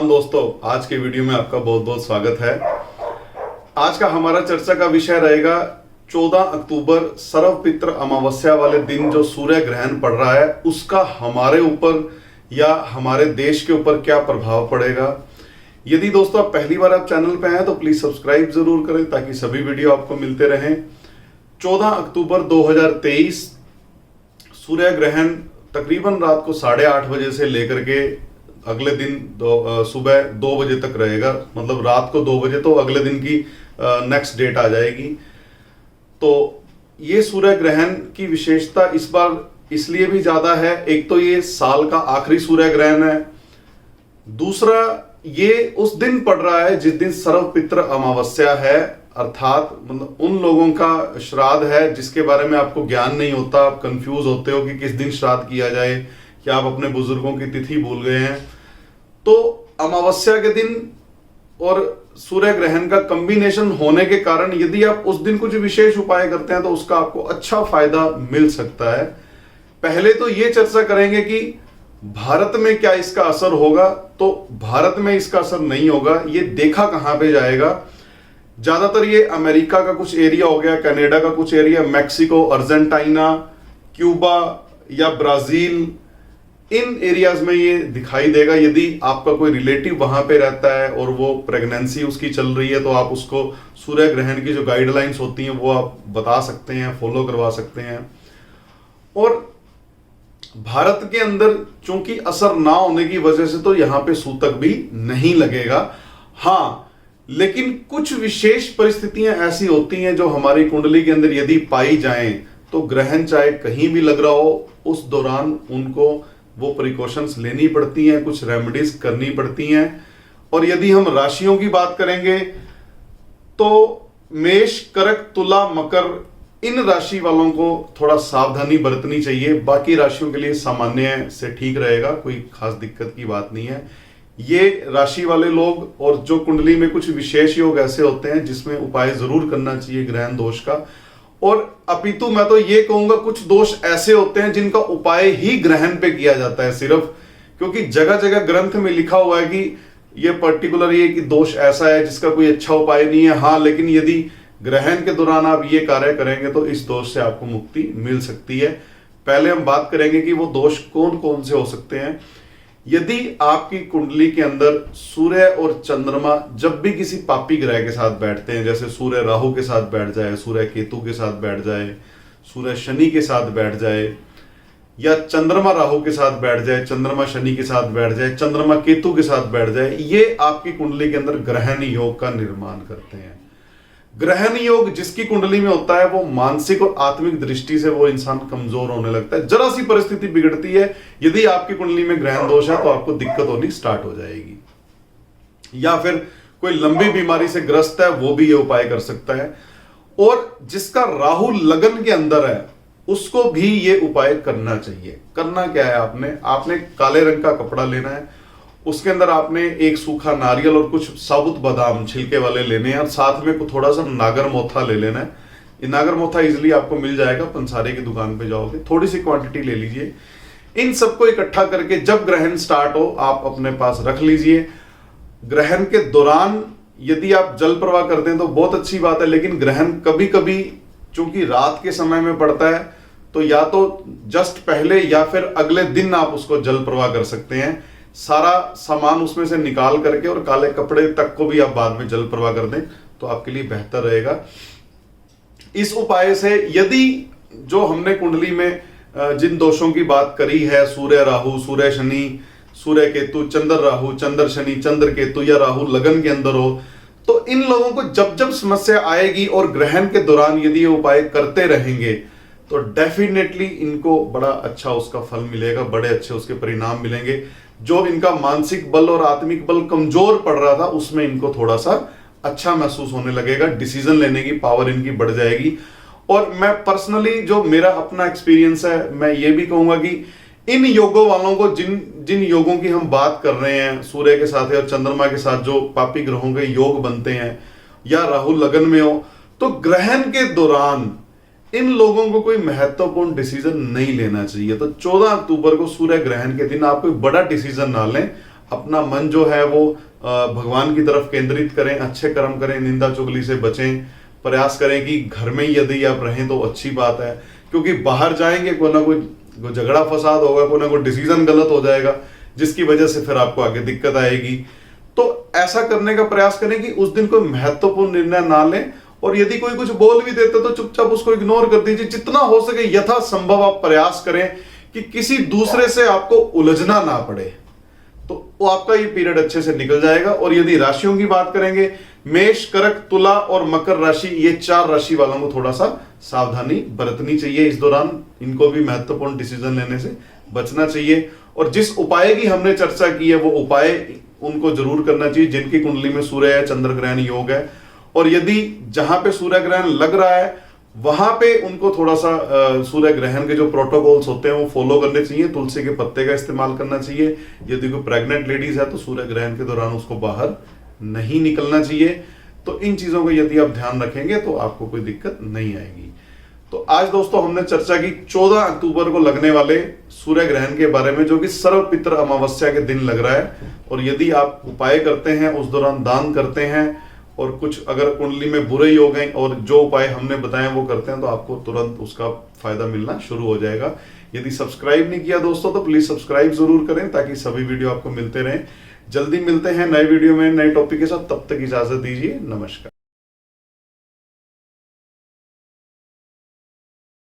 प्रणाम दोस्तों, आज के वीडियो में आपका बहुत बहुत स्वागत है। आज का हमारा चर्चा का विषय रहेगा 14 अक्टूबर सर्वपित्र अमावस्या वाले दिन जो सूर्य ग्रहण पड़ रहा है उसका हमारे ऊपर या हमारे देश के ऊपर क्या प्रभाव पड़ेगा। यदि दोस्तों आप पहली बार आप चैनल पे आए तो प्लीज सब्सक्राइब जरूर करें ताकि सभी वीडियो आपको मिलते रहें। 14 अक्टूबर 2023 सूर्य ग्रहण तकरीबन रात को 8:30 बजे से लेकर के अगले दिन सुबह 2 बजे तक रहेगा। मतलब रात को 2 बजे तो अगले दिन की नेक्स्ट डेट आ जाएगी। तो ये सूर्य ग्रहण की विशेषता इस बार इसलिए भी ज्यादा है, एक तो ये साल का आखिरी सूर्य ग्रहण है, दूसरा ये उस दिन पड़ रहा है जिस दिन सर्वपित्र अमावस्या है, अर्थात मतलब उन लोगों का श्राद्ध है जिसके बारे में आपको ज्ञान नहीं होता। आप कंफ्यूज होते हो कि किस दिन श्राद्ध किया जाए, क्या आप अपने बुजुर्गों की तिथि भूल गए हैं। तो अमावस्या के दिन और सूर्य ग्रहण का कॉम्बिनेशन होने के कारण यदि आप उस दिन कुछ विशेष उपाय करते हैं तो उसका आपको अच्छा फायदा मिल सकता है। पहले तो ये चर्चा करेंगे कि भारत में क्या इसका असर होगा। तो भारत में इसका असर नहीं होगा। ये देखा कहां पे जाएगा, ज्यादातर ये अमेरिका का कुछ एरिया हो गया, कनाडा का कुछ एरिया, मैक्सिको, अर्जेंटीना, क्यूबा या ब्राजील, इन एरियाज में ये दिखाई देगा। यदि आपका कोई रिलेटिव वहां पे रहता है और वो प्रेगनेंसी उसकी चल रही है तो आप उसको सूर्य ग्रहण की जो गाइडलाइंस होती हैं वो आप बता सकते हैं, फॉलो करवा सकते हैं। और भारत के अंदर चूंकि असर ना होने की वजह से तो यहां पे सूतक भी नहीं लगेगा। हाँ, लेकिन कुछ विशेष परिस्थितियां ऐसी होती हैं जो हमारी कुंडली के अंदर यदि पाई जाएं तो ग्रहण चाहे कहीं भी लग रहा हो उस दौरान उनको वो प्रिकॉशंस लेनी पड़ती हैं, कुछ रेमेडीज करनी पड़ती हैं। और यदि हम राशियों की बात करेंगे तो मेष, कर्क, तुला, मकर, इन राशि वालों को थोड़ा सावधानी बरतनी चाहिए। बाकी राशियों के लिए सामान्य से ठीक रहेगा, कोई खास दिक्कत की बात नहीं है। ये राशि वाले लोग और जो कुंडली में कुछ विशेष योग ऐसे होते हैं जिसमें उपाय जरूर करना चाहिए ग्रहण दोष का। और अपितु मैं तो ये कहूंगा कुछ दोष ऐसे होते हैं जिनका उपाय ही ग्रहण पे किया जाता है सिर्फ, क्योंकि जगह जगह ग्रंथ में लिखा हुआ है कि ये पर्टिकुलर ये कि दोष ऐसा है जिसका कोई अच्छा उपाय नहीं है। हाँ, लेकिन यदि ग्रहण के दौरान आप ये कार्य करेंगे तो इस दोष से आपको मुक्ति मिल सकती है। पहले हम बात करेंगे कि वो दोष कौन कौन से हो सकते हैं। यदि आपकी कुंडली के अंदर सूर्य और चंद्रमा जब भी किसी पापी ग्रह के साथ बैठते हैं, जैसे सूर्य राहु के साथ बैठ जाए, सूर्य केतु के साथ बैठ जाए, सूर्य शनि के साथ बैठ जाए, या चंद्रमा राहु के साथ बैठ जाए, चंद्रमा शनि के साथ बैठ जाए, चंद्रमा केतु के साथ बैठ जाए, ये आपकी कुंडली के अंदर ग्रहण योग का निर्माण करते हैं। ग्रहण योग जिसकी कुंडली में होता है वो मानसिक और आत्मिक दृष्टि से वो इंसान कमजोर होने लगता है। जरा सी परिस्थिति बिगड़ती है, यदि आपकी कुंडली में ग्रहण दोष है तो आपको दिक्कत होनी स्टार्ट हो जाएगी। या फिर कोई लंबी बीमारी से ग्रस्त है वो भी ये उपाय कर सकता है। और जिसका राहु लगन के अंदर है उसको भी ये उपाय करना चाहिए। करना क्या है, आपने काले रंग का कपड़ा लेना है, उसके अंदर आपने एक सूखा नारियल और कुछ साबुत बादाम छिलके वाले लेने हैं और साथ में थोड़ा सा नागर मोथा ले लेना है। ये नागर मोथा इजिली आपको मिल जाएगा, पंसारे की दुकान पे जाओगे, थोड़ी सी क्वांटिटी ले लीजिए। इन सबको इकट्ठा करके जब ग्रहण स्टार्ट हो आप अपने पास रख लीजिए। ग्रहण के दौरान यदि आप जल प्रवाह करते हैं तो बहुत अच्छी बात है, लेकिन ग्रहण कभी कभी चूंकि रात के समय में पड़ता है तो या तो जस्ट पहले या फिर अगले दिन आप उसको जल प्रवाह कर सकते हैं। सारा सामान उसमें से निकाल करके और काले कपड़े तक को भी आप बाद में जल प्रवाह कर दें तो आपके लिए बेहतर रहेगा। इस उपाय से यदि जो हमने कुंडली में जिन दोषों की बात करी है, सूर्य राहु, सूर्य शनि, सूर्य केतु, चंद्र राहु, चंद्र शनि, चंद्र केतु या राहु लगन के अंदर हो, तो इन लोगों को जब जब समस्या आएगी और ग्रहण के दौरान यदि ये उपाय करते रहेंगे तो डेफिनेटली इनको बड़ा अच्छा उसका फल मिलेगा, बड़े अच्छे उसके परिणाम मिलेंगे। जो इनका मानसिक बल और आत्मिक बल कमजोर पड़ रहा था उसमें इनको थोड़ा सा अच्छा महसूस होने लगेगा, डिसीजन लेने की पावर इनकी बढ़ जाएगी। और मैं पर्सनली जो मेरा अपना एक्सपीरियंस है मैं ये भी कहूंगा कि इन योगों वालों को जिन योगों की हम बात कर रहे हैं, सूर्य के साथ और चंद्रमा के साथ जो पापी ग्रहों के योग बनते हैं या राहु लगन में हो, तो ग्रहण के दौरान इन लोगों को कोई महत्वपूर्ण डिसीजन नहीं लेना चाहिए। तो 14 अक्टूबर को सूर्य ग्रहण के दिन आप कोई बड़ा डिसीजन ना लें, अपना मन जो है वो भगवान की तरफ केंद्रित करें, अच्छे कर्म करें, निंदा चुगली से बचें, प्रयास करें कि घर में यदि आप रहें तो अच्छी बात है, क्योंकि बाहर जाएंगे कोई ना कोई झगड़ा फसाद होगा, कोई ना कोई डिसीजन गलत हो जाएगा जिसकी वजह से फिर आपको आगे दिक्कत आएगी। तो ऐसा करने का प्रयास करें कि उस दिन कोई महत्वपूर्ण निर्णय ना लें, और यदि कोई कुछ बोल भी देते तो चुपचाप उसको इग्नोर कर दीजिए। जितना हो सके यथासंभव आप प्रयास करें कि किसी दूसरे से आपको उलझना ना पड़े, तो वो आपका ये पीरियड अच्छे से निकल जाएगा। और यदि राशियों की बात करेंगे, मेष, कर्क, तुला और मकर राशि, ये 4 राशि वालों को थोड़ा सा सावधानी बरतनी चाहिए इस दौरान। इनको भी महत्वपूर्ण डिसीजन लेने से बचना चाहिए। और जिस उपाय की हमने चर्चा की है वो उपाय उनको जरूर करना चाहिए जिनकी कुंडली में सूर्य है, चंद्र ग्रहण योग है। और यदि जहां पे सूर्य ग्रहण लग रहा है वहां पे उनको थोड़ा सा सूर्य ग्रहण के जो प्रोटोकॉल्स होते हैं वो फॉलो करने चाहिए। तुलसी के पत्ते का इस्तेमाल करना चाहिए। यदि कोई प्रेग्नेंट लेडीज है तो सूर्य ग्रहण के दौरान उसको बाहर नहीं निकलना चाहिए। तो इन चीजों को यदि आप ध्यान रखेंगे तो आपको कोई दिक्कत नहीं आएगी। तो आज दोस्तों हमने चर्चा की 14 अक्टूबर को लगने वाले सूर्य ग्रहण के बारे में, जो कि सर्वपित्र अमावस्या के दिन लग रहा है। और यदि आप उपाय करते हैं, उस दौरान दान करते हैं और कुछ अगर कुंडली में बुरे योग हैं और जो उपाय हमने बताए वो करते हैं तो आपको तुरंत उसका फायदा मिलना शुरू हो जाएगा। यदि सब्सक्राइब नहीं किया दोस्तों तो प्लीज सब्सक्राइब जरूर करें ताकि सभी वीडियो आपको मिलते रहें। जल्दी मिलते हैं नए वीडियो में नए टॉपिक के साथ, तब तक इजाजत दीजिए, नमस्कार।